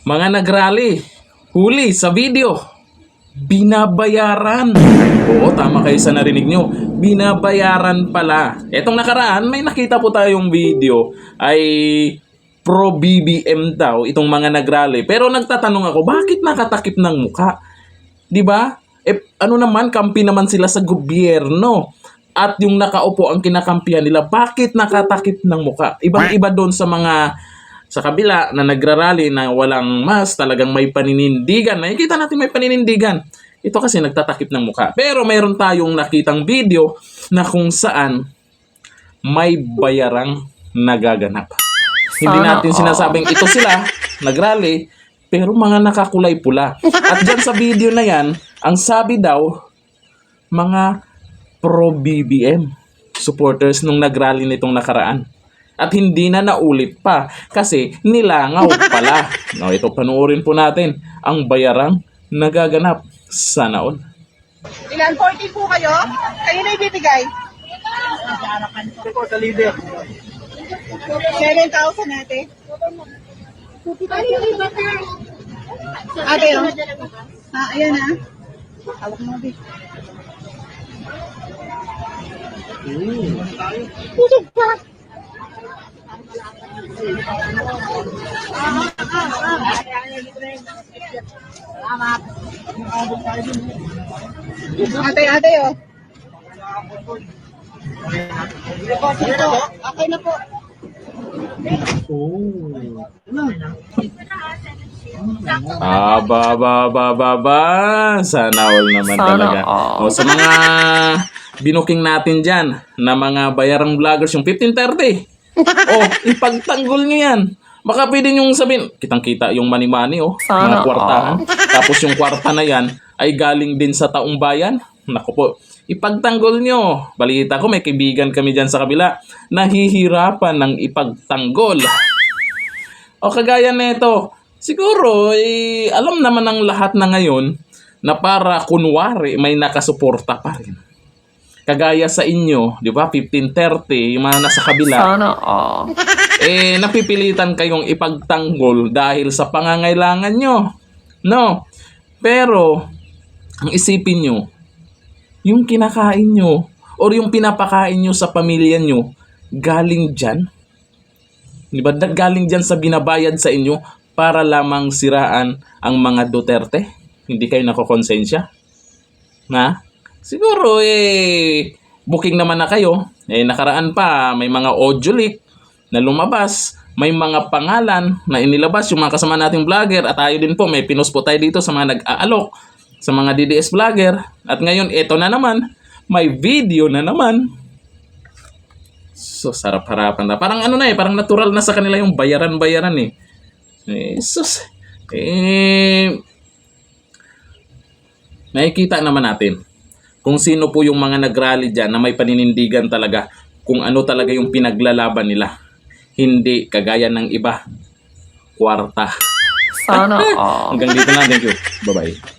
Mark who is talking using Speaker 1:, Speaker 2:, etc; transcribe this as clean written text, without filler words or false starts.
Speaker 1: Mga nagrally, huli sa video, binabayaran. Oo, tama kayo sa narinig nyo. Binabayaran pala. Etong nakaraan, may nakita po tayong video ay pro BBM daw itong mga nagrally. Pero nagtatanong ako, bakit nakatakip ng muka? 'Di ba? Ano naman, kampi naman sila sa gobyerno. At yung nakaupo ang kinakampihan nila, bakit nakatakip ng muka? Ibang-iba doon sa mga sa kabila na nagrarally na walang mask, talagang may paninindigan. Nakikita natin may paninindigan. Ito kasi nagtatakip ng muka. Pero mayroon tayong nakitang video na kung saan may bayarang nagaganap. Hindi natin sinasabing ito sila, nagrally, pero mga nakakulay pula. At dyan sa video na yan, ang sabi daw, mga pro-BBM supporters nung nagrally nitong nakaraan. At hindi na naulit pa kasi nilangaw pala. No, ito panuorin po natin ang bayarang nagaganap. Sana all.
Speaker 2: Ilan? 40 po kayo? Kayo na ibibigay?
Speaker 3: Ito sa leader.
Speaker 2: 7,000 natin. Ate, oh. Ayan na. Hawak mo, Bi. Pusog pa. Ate, oh. Ito, okay na po.
Speaker 1: Sana all naman talaga. O, sa mga binuking natin dyan na mga bayarang vloggers, yung 1530. Ipagtanggol nyo yan. Baka pwede nyo sabihin, kitang-kita yung money-money, mga kwartahan. Tapos yung kwarta na yan ay galing din sa taong bayan. Naku po, ipagtanggol nyo. Balita ko, may kaibigan kami dyan sa kabila, nahihirapan ng ipagtanggol. O kagaya nito, siguro, alam naman ng lahat na ngayon na para kunwari may nakasuporta pa rin. Kagaya sa inyo, di ba, 1530, yung mga nasa kabila, napipilitan kayong ipagtanggol dahil sa pangangailangan nyo. No? Pero, ang isipin nyo, yung kinakain nyo or yung pinapakain nyo sa pamilya nyo, galing dyan? Di ba? Galing dyan sa binabayad sa inyo para lamang siraan ang mga Duterte? Hindi kayo nakokonsensya? Na? Siguro, booking naman na kayo. Nakaraan pa, may mga audio leak na lumabas. May mga pangalan na inilabas yung mga kasama nating vlogger. At tayo din po, may pinost po tayo dito sa mga nag-aalok, sa mga DDS vlogger. At ngayon, ito na naman, may video na naman. So, sarap-harapan na. Parang ano na parang natural na sa kanila yung bayaran-bayaran nakikita naman natin kung sino po yung mga nagrally dyan na may paninindigan talaga kung ano talaga yung pinaglalaban nila. Hindi kagaya ng iba, kwarta.
Speaker 4: Sana
Speaker 1: Hanggang dito na. Thank you. Bye-bye.